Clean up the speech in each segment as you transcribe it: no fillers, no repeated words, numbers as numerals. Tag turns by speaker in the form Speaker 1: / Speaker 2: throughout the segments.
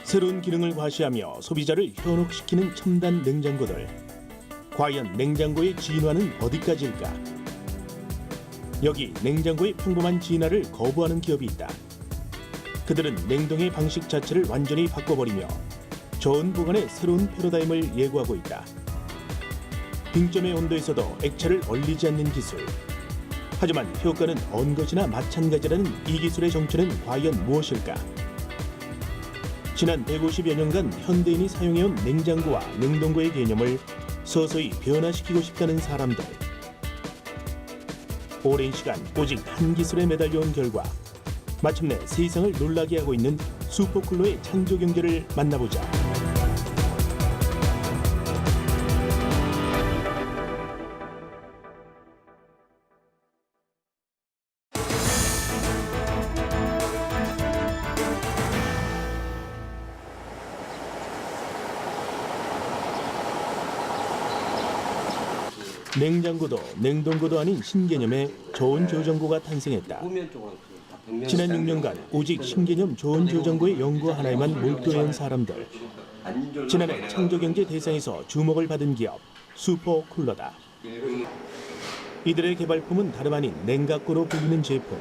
Speaker 1: 새로운 기능을 과시하며 소비자를 현혹시키는 첨단 냉장고들. 과연 냉장고의 진화는 어디까지일까? 여기 냉장고의 평범한 진화를 거부하는 기업이 있다. 그들은 냉동의 방식 자체를 완전히 바꿔버리며 저온 보관의 새로운 패러다임을 예고하고 있다. 빙점의 온도에서도 액체를 얼리지 않는 기술. 하지만 효과는 언 것이나 마찬가지라는 이 기술의 정체는 과연 무엇일까? 지난 150여 년간 현대인이 사용해온 냉장고와 냉동고의 개념을 서서히 변화시키고 싶다는 사람들. 오랜 시간 오직 한 기술에 매달려온 결과 마침내 세상을 놀라게 하고 있는 슈퍼쿨러의 창조 경제를 만나보자. 냉장고도 냉동고도 아닌 신개념의 저온 저장고가 탄생했다. 지난 6년간 오직 신개념 저온 저장고의 연구 하나에만 몰두해온 사람들. 지난해 창조경제 대상에서 주목을 받은 기업 슈퍼쿨러다. 이들의 개발품은 다름 아닌 냉각고로 불리는 제품.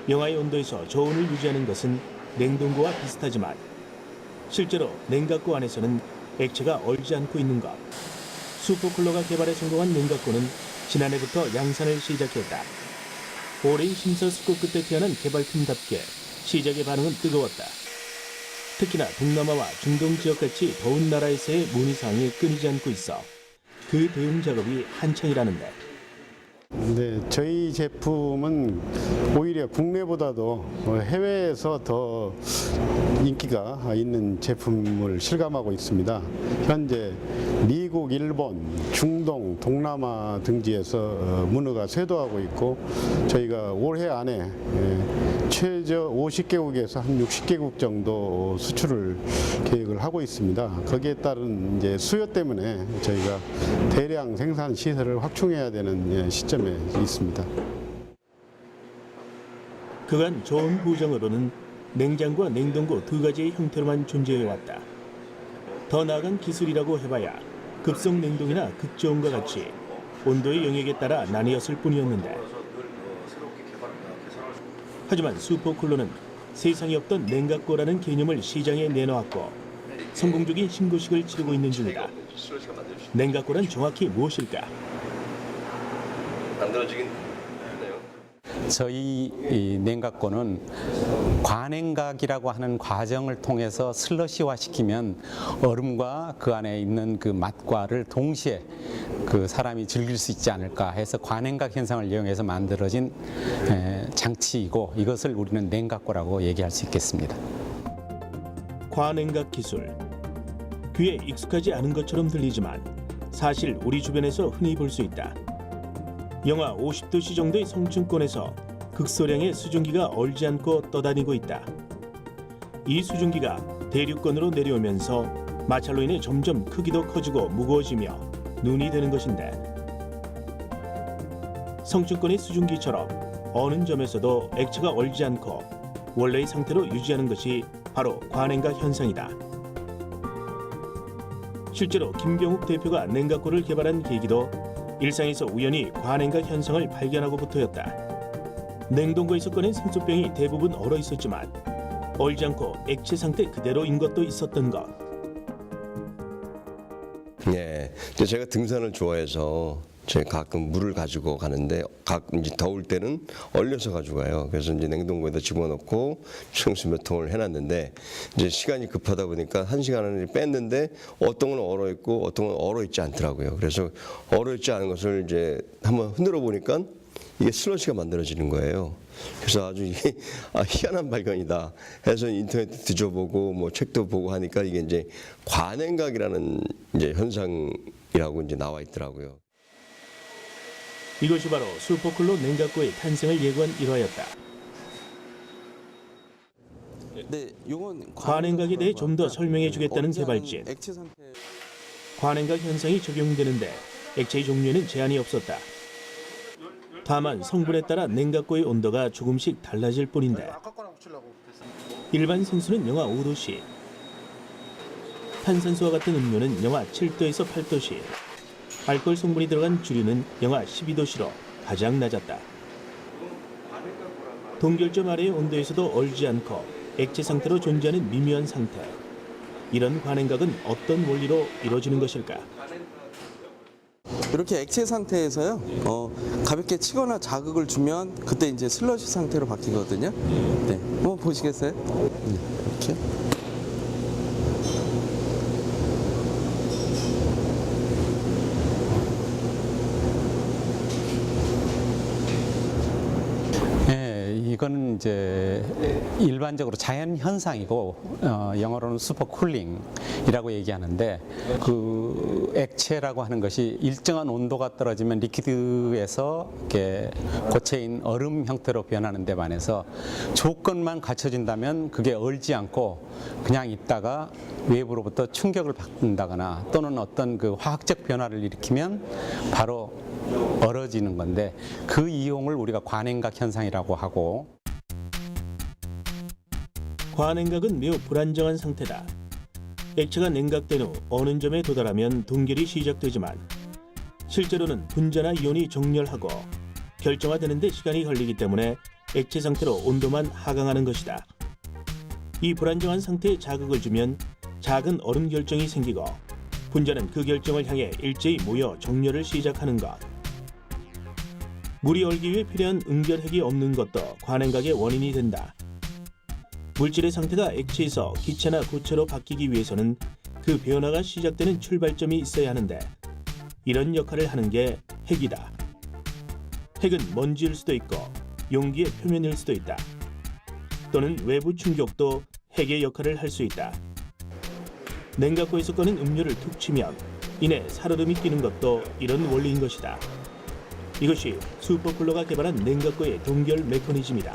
Speaker 1: 영하의 온도에서 저온을 유지하는 것은 냉동고와 비슷하지만 실제로 냉각고 안에서는 액체가 얼지 않고 있는 것. 슈퍼쿨러가 개발에 성공한 냉각고는 지난해부터 양산을 시작했다. 오랜 심사숙고 끝에 태어난 개발품답게 시작의 반응은 뜨거웠다. 특히나 동남아와 중동 지역같이 더운 나라에서의 문의사항이 끊이지 않고 있어 그 대응 작업이 한창이라는데.
Speaker 2: 네, 저희 제품은 오히려 국내보다도 해외에서 더 인기가 있는 제품을 실감하고 있습니다. 현재 미국, 일본, 중동, 동남아 등지에서 문의가 쇄도하고 있고 저희가 올해 안에 최저 50개국에서 한 60개국 정도 수출을 계획을 하고 있습니다. 거기에 따른 이제 수요 때문에 저희가 대량 생산 시설을 확충해야 되는 시점에 있습니다.
Speaker 1: 그간 저온 보정으로는 냉장고와 냉동고 두 가지의 형태로만 존재해왔다. 더 나아간 기술이라고 해봐야 급속 냉동이나 극저온과 같이 온도의 영역에 따라 나뉘었을 뿐이었는데, 하지만 슈퍼쿨러는 세상에 없던 냉각고라는 개념을 시장에 내놓았고 성공적인 신고식을 치르고 있는 중이다. 냉각고란 정확히 무엇일까?
Speaker 3: 만들어지긴 해요.
Speaker 4: 저희 이 냉각고는 과냉각이라고 하는 과정을 통해서 슬러시화 시키면 얼음과 그 안에 있는 그 맛과를 동시에 그 사람이 즐길 수 있지 않을까 해서 과냉각 현상을 이용해서 만들어진 장치이고, 이것을 우리는 냉각고라고 얘기할 수 있겠습니다.
Speaker 1: 과냉각 기술. 귀에 익숙하지 않은 것처럼 들리지만 사실 우리 주변에서 흔히 볼 수 있다. 영하 50도씨 정도의 성층권에서 극소량의 수증기가 얼지 않고 떠다니고 있다. 이 수증기가 대륙권으로 내려오면서 마찰로 인해 점점 크기도 커지고 무거워지며 눈이 되는 것인데, 성층권의 수증기처럼 어느 점에서도 액체가 얼지 않고 원래의 상태로 유지하는 것이 바로 과냉각 현상이다. 실제로 김병욱 대표가 냉각고를 개발한 계기도 일상에서 우연히 과냉각 현상을 발견하고부터였다. 냉동고에서 꺼낸 생수병이 대부분 얼어 있었지만 얼지 않고 액체 상태 그대로인 것도 있었던 것.
Speaker 3: 네, 제가 등산을 좋아해서 제가 가끔 물을 가지고 가는데 가끔 이제 더울 때는 얼려서 가지고 가요. 그래서 이제 냉동고에다 집어넣고 생수 몇 통을 해놨는데 이제 시간이 급하다 보니까 1시간 안에 뺐는데 어떤 건 얼어 있고 어떤 건 얼어 있지 않더라고요. 그래서 얼어 있지 않은 것을 이제 한번 흔들어 보니까 이게 슬러시가 만들어지는 거예요. 그래서 아주 이게 희한한 발견이다 해서 인터넷 뒤져보고 뭐 책도 보고 하니까 이게 이제 과냉각이라는 이제 현상이라고 이제 나와 있더라고요.
Speaker 1: 이것이 바로 슈퍼쿨러 냉각고의 탄생을 예고한 일화였다. 과냉각에 대해 좀 더 설명해 주겠다는 개발진. 과냉각 현상이 적용되는데 액체의 종류에는 제한이 없었다. 다만 성분에 따라 냉각고의 온도가 조금씩 달라질 뿐인데, 일반 생수는 영하 5도씨, 탄산수와 같은 음료는 영하 7도에서 8도시, 알코올 성분이 들어간 주류는 영하 12도시로 가장 낮았다. 동결점 아래의 온도에서도 얼지 않고 액체 상태로 존재하는 미묘한 상태. 이런 관행각은 어떤 원리로 이루어지는 것일까?
Speaker 5: 이렇게 액체 상태에서요, 가볍게 치거나 자극을 주면 그때 이제 슬러시 상태로 바뀌거든요. 네, 한번 보시겠어요? 네, 이렇게.
Speaker 4: 이건 이제 일반적으로 자연 현상이고 영어로는 슈퍼 쿨링이라고 얘기하는데 그 액체라고 하는 것이 일정한 온도가 떨어지면 리퀴드에서 이렇게 고체인 얼음 형태로 변하는 데 반해서 조건만 갖춰진다면 그게 얼지 않고 그냥 있다가 외부로부터 충격을 받는다거나 또는 어떤 그 화학적 변화를 일으키면 바로 얼어지는 건데 그 이용을 우리가 관행각 현상이라고 하고.
Speaker 1: 관행각은 매우 불안정한 상태다. 액체가 냉각된 후 어느 점에 도달하면 동결이 시작되지만 실제로는 분자나 이온이 정렬하고 결정화되는 데 시간이 걸리기 때문에 액체 상태로 온도만 하강하는 것이다. 이 불안정한 상태에 자극을 주면 작은 얼음 결정이 생기고 분자는 그 결정을 향해 일제히 모여 정렬을 시작하는 것. 물이 얼기 위해 필요한 응결핵이 없는 것도 관행각의 원인이 된다. 물질의 상태가 액체에서 기체나 고체로 바뀌기 위해서는 그 변화가 시작되는 출발점이 있어야 하는데 이런 역할을 하는 게 핵이다. 핵은 먼지일 수도 있고 용기의 표면일 수도 있다. 또는 외부 충격도 핵의 역할을 할 수 있다. 냉각고에서 꺼낸 음료를 툭 치면 이내 살얼음이 끼는 것도 이런 원리인 것이다. 이것이 슈퍼쿨러가 개발한 냉각고의 동결 메커니즘이다.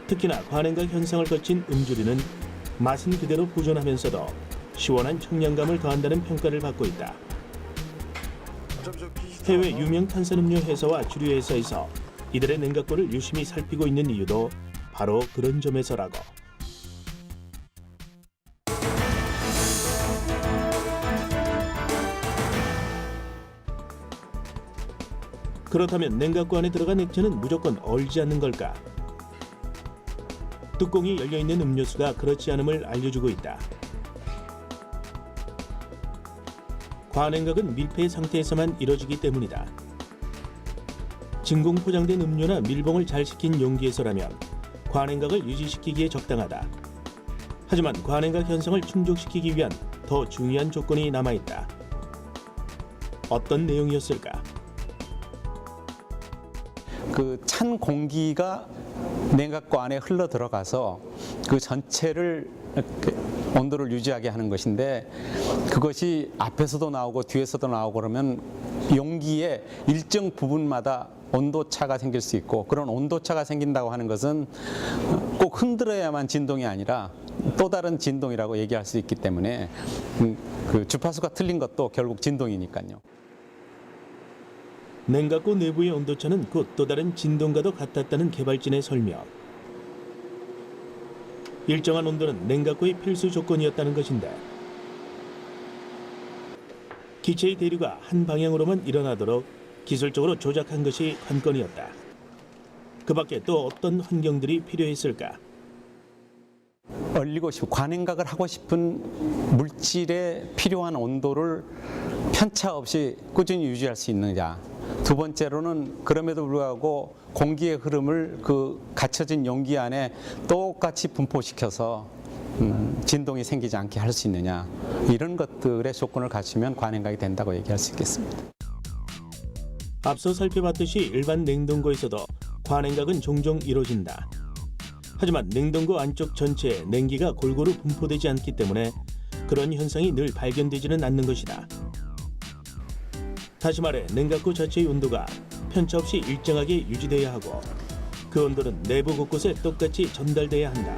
Speaker 1: 특히나 관행각 현상을 거친 음주류는 맛은 그대로 보존하면서도 시원한 청량감을 더한다는 평가를 받고 있다. 해외 유명 탄산음료 회사와 주류 회사에서 이들의 냉각고를 유심히 살피고 있는 이유도 바로 그런 점에서라고. 그렇다면 냉각고 안에 들어간 액체는 무조건 얼지 않는 걸까? 뚜껑이 열려있는 음료수가 그렇지 않음을 알려주고 있다. 관행각은 밀폐 상태에서만 이뤄지기 때문이다. 진공 포장된 음료나 밀봉을 잘 시킨 용기에서라면 관행각을 유지시키기에 적당하다. 하지만 관행각 현상을 충족시키기 위한 더 중요한 조건이 남아있다. 어떤 내용이었을까?
Speaker 4: 그 찬 공기가 냉각고 안에 흘러 들어가서 그 전체를 온도를 유지하게 하는 것인데 그것이 앞에서도 나오고 뒤에서도 나오고 그러면 용기의 일정 부분마다 온도차가 생길 수 있고 그런 온도차가 생긴다고 하는 것은 꼭 흔들어야만 진동이 아니라 또 다른 진동이라고 얘기할 수 있기 때문에 그 주파수가 틀린 것도 결국 진동이니까요.
Speaker 1: 냉각고 내부의 온도차는 곧 또 다른 진동과도 같았다는 개발진의 설명. 일정한 온도는 냉각고의 필수 조건이었다는 것인데 기체의 대류가 한 방향으로만 일어나도록 기술적으로 조작한 것이 관건이었다. 그 밖에 또 어떤 환경들이 필요했을까?
Speaker 4: 얼리고 싶은 관행각을 하고 싶은 물질에 필요한 온도를 편차 없이 꾸준히 유지할 수 있느냐. 두 번째로는 그럼에도 불구하고 공기의 흐름을 그 갇혀진 용기 안에 똑같이 분포시켜서 진동이 생기지 않게 할 수 있느냐. 이런 것들의 조건을 갖추면 관행각이 된다고 얘기할 수 있겠습니다.
Speaker 1: 앞서 살펴봤듯이 일반 냉동고에서도 관행각은 종종 이루어진다. 하지만 냉동고 안쪽 전체에 냉기가 골고루 분포되지 않기 때문에 그런 현상이 늘 발견되지는 않는 것이다. 다시 말해 냉각고 자체의 온도가 편차 없이 일정하게 유지돼야 하고 그 온도는 내부 곳곳에 똑같이 전달돼야 한다.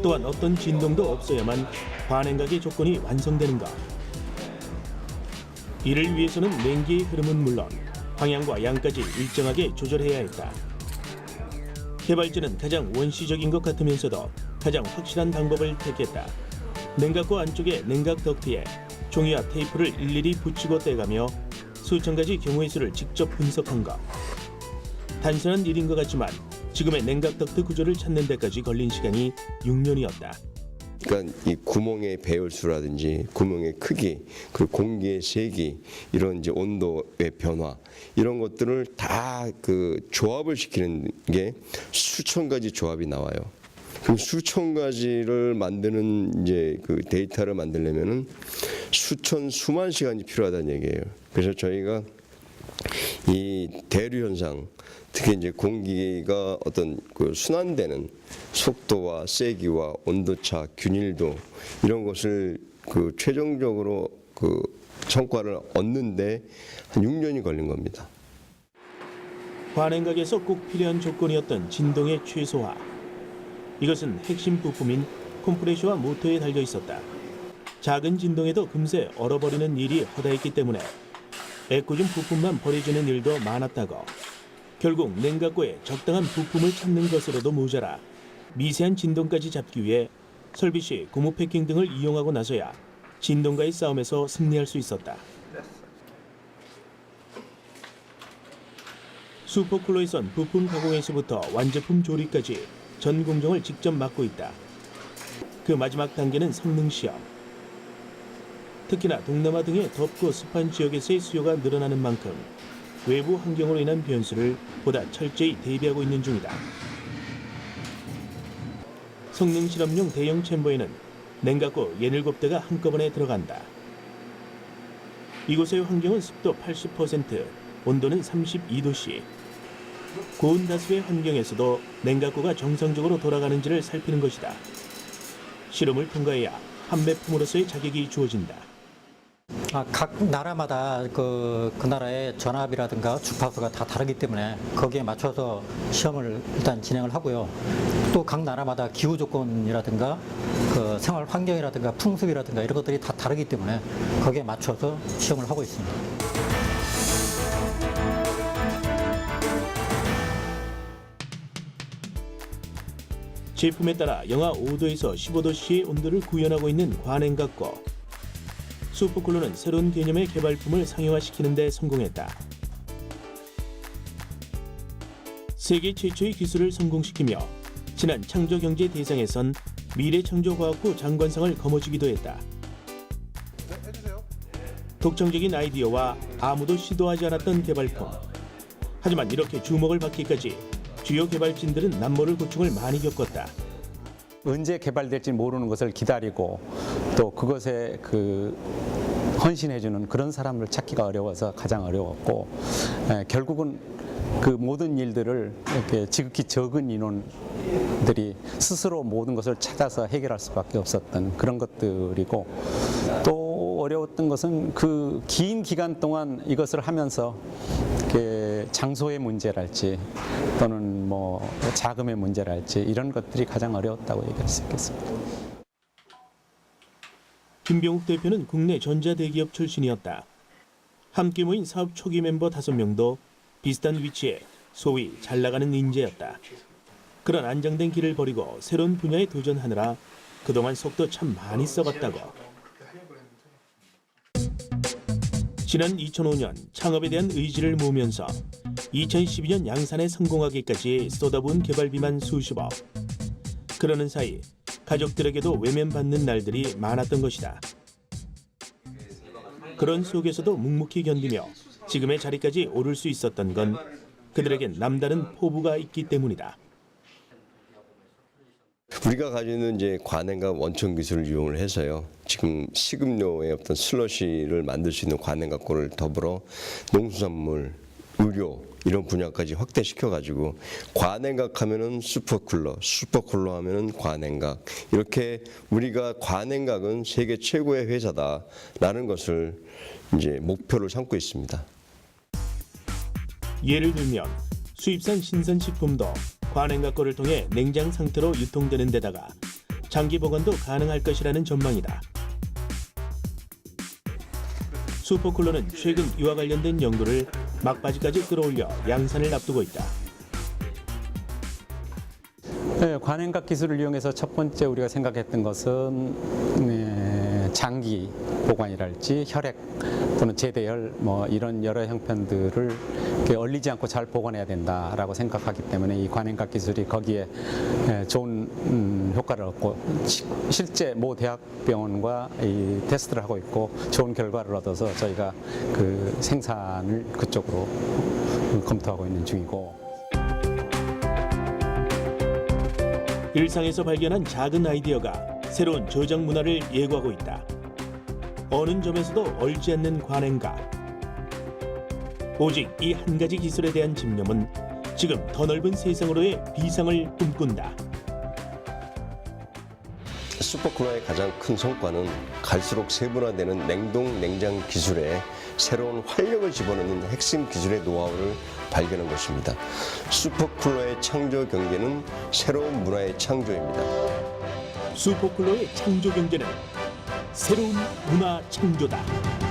Speaker 1: 또한 어떤 진동도 없어야만 관행각의 조건이 완성되는 것. 이를 위해서는 냉기의 흐름은 물론 방향과 양까지 일정하게 조절해야 했다. 개발진은 가장 원시적인 것 같으면서도 가장 확실한 방법을 택했다. 냉각고 안쪽의 냉각 덕트에 종이와 테이프를 일일이 붙이고 떼가며 수천 가지 경우의 수를 직접 분석한 것. 단순한 일인 것 같지만 지금의 냉각 덕트 구조를 찾는 데까지 걸린 시간이 6년이었다.
Speaker 3: 그러니까 이 구멍의 배열수라든지 구멍의 크기, 그리고 공기의 세기, 이런 이제 온도의 변화, 이런 것들을 다 그 조합을 시키는 게 수천 가지 조합이 나와요. 그 수천 가지를 만드는 이제 그 데이터를 만들려면은 수만 시간이 필요하다는 얘기예요. 그래서 저희가 이 대류 현상, 특히 이제 공기가 어떤 그 순환되는 속도와 세기와 온도차, 균일도, 이런 것을 그 최종적으로 그 성과를 얻는데 한 6년이 걸린 겁니다.
Speaker 1: 관행각에서 꼭 필요한 조건이었던 진동의 최소화. 이것은 핵심 부품인 컴프레셔와 모터에 달려 있었다. 작은 진동에도 금세 얼어버리는 일이 허다했기 때문에 애꿎은 부품만 버려지는 일도 많았다고. 결국 냉각고에 적당한 부품을 찾는 것으로도 모자라 미세한 진동까지 잡기 위해 설비 시 고무 패킹 등을 이용하고 나서야 진동과의 싸움에서 승리할 수 있었다. 슈퍼쿨러에선 부품 가공에서부터 완제품 조립까지 전 공정을 직접 맡고 있다. 그 마지막 단계는 성능 시험. 특히나 동남아 등의 덥고 습한 지역에서의 수요가 늘어나는 만큼 외부 환경으로 인한 변수를 보다 철저히 대비하고 있는 중이다. 성능 실험용 대형 챔버에는 냉각고 17대가 한꺼번에 들어간다. 이곳의 환경은 습도 80%, 온도는 32도씨. 고온 다수의 환경에서도 냉각고가 정상적으로 돌아가는지를 살피는 것이다. 실험을 통과해야 판매품으로서의 자격이 주어진다.
Speaker 6: 각 나라마다 그 나라의 전압이라든가 주파수가 다 다르기 때문에 거기에 맞춰서 시험을 일단 진행을 하고요. 또 각 나라마다 기후 조건이라든가 그 생활 환경이라든가 풍습이라든가 이런 것들이 다 다르기 때문에 거기에 맞춰서 시험을 하고 있습니다.
Speaker 1: 제품에 따라 영하 5도에서 15도씨의 온도를 구현하고 있는 관행각고. 슈퍼쿨러는 새로운 개념의 개발품을 상용화시키는 데 성공했다. 세계 최초의 기술을 성공시키며 지난 창조경제대상에선 미래창조과학부 장관상을 거머쥐기도 했다. 독창적인 아이디어와 아무도 시도하지 않았던 개발품. 하지만 이렇게 주목을 받기까지 주요 개발진들은 남모를 고충을 많이 겪었다.
Speaker 4: 언제 개발될지 모르는 것을 기다리고 또 그것에 헌신해주는 그런 사람을 찾기가 어려워서 가장 어려웠고, 결국은 그 모든 일들을 이렇게 지극히 적은 인원들이 스스로 모든 것을 찾아서 해결할 수밖에 없었던 그런 것들이고, 또 어려웠던 것은 그 긴 기간 동안 이것을 하면서 장소의 문제랄지 또는 뭐 자금의 문제랄지 이런 것들이 가장 어려웠다고 얘기할 수 있겠습니다.
Speaker 1: 김병욱 대표는 국내 전자대기업 출신이었다. 함께 모인 사업 초기 멤버 5명도 비슷한 위치에 소위 잘 나가는 인재였다. 그런 안정된 길을 버리고 새로운 분야에 도전하느라 그동안 속도 참 많이 썩었다고. 지난 2005년 창업에 대한 의지를 모으면서 2012년 양산에 성공하기까지 쏟아부은 개발비만 수십억. 그러는 사이 가족들에게도 외면받는 날들이 많았던 것이다. 그런 속에서도 묵묵히 견디며 지금의 자리까지 오를 수 있었던 건 그들에겐 남다른 포부가 있기 때문이다.
Speaker 3: 우리가 가지고 있는 이제 관행각 원천 기술을 이용을 해서요. 지금 식음료의 어떤 슬러시를 만들 수 있는 관행각고를 더불어 농수산물, 의료 이런 분야까지 확대시켜 가지고 관행각 하면은 슈퍼쿨러, 슈퍼쿨러 하면은 관행각, 이렇게 우리가 관행각은 세계 최고의 회사다라는 것을 이제 목표로 삼고 있습니다.
Speaker 1: 예를 들면 수입산 신선식품도 관행각고를 통해 냉장 상태로 유통되는 데다가 장기 보관도 가능할 것이라는 전망이다. 슈퍼쿨러는 최근 이와 관련된 연구를 막바지까지 끌어올려 양산을 앞두고 있다.
Speaker 4: 네, 관행각 기술을 이용해서 첫 번째 우리가 생각했던 것은 장기 보관이랄지 혈액 또는 제대혈 뭐 이런 여러 형편들을 이렇게 얼리지 않고 잘 보관해야 된다라고 생각하기 때문에 이 관행각 기술이 거기에 좋은 효과를 얻고 실제 모 대학병원과 이 테스트를 하고 있고 좋은 결과를 얻어서 저희가 그 생산을 그쪽으로 검토하고 있는 중이고.
Speaker 1: 일상에서 발견한 작은 아이디어가 새로운 저장 문화를 예고하고 있다. 어느 점에서도 얼지 않는 관행각. 오직 이 한 가지 기술에 대한 집념은 지금 더 넓은 세상으로의 비상을 꿈꾼다.
Speaker 3: 슈퍼쿨러의 가장 큰 성과는 갈수록 세분화되는 냉동 냉장 기술에 새로운 활력을 집어넣는 핵심 기술의 노하우를 발견한 것입니다. 슈퍼쿨러의 창조 경제는 새로운 문화의 창조입니다.
Speaker 1: 슈퍼쿨러의 창조 경제는 새로운 문화 창조다.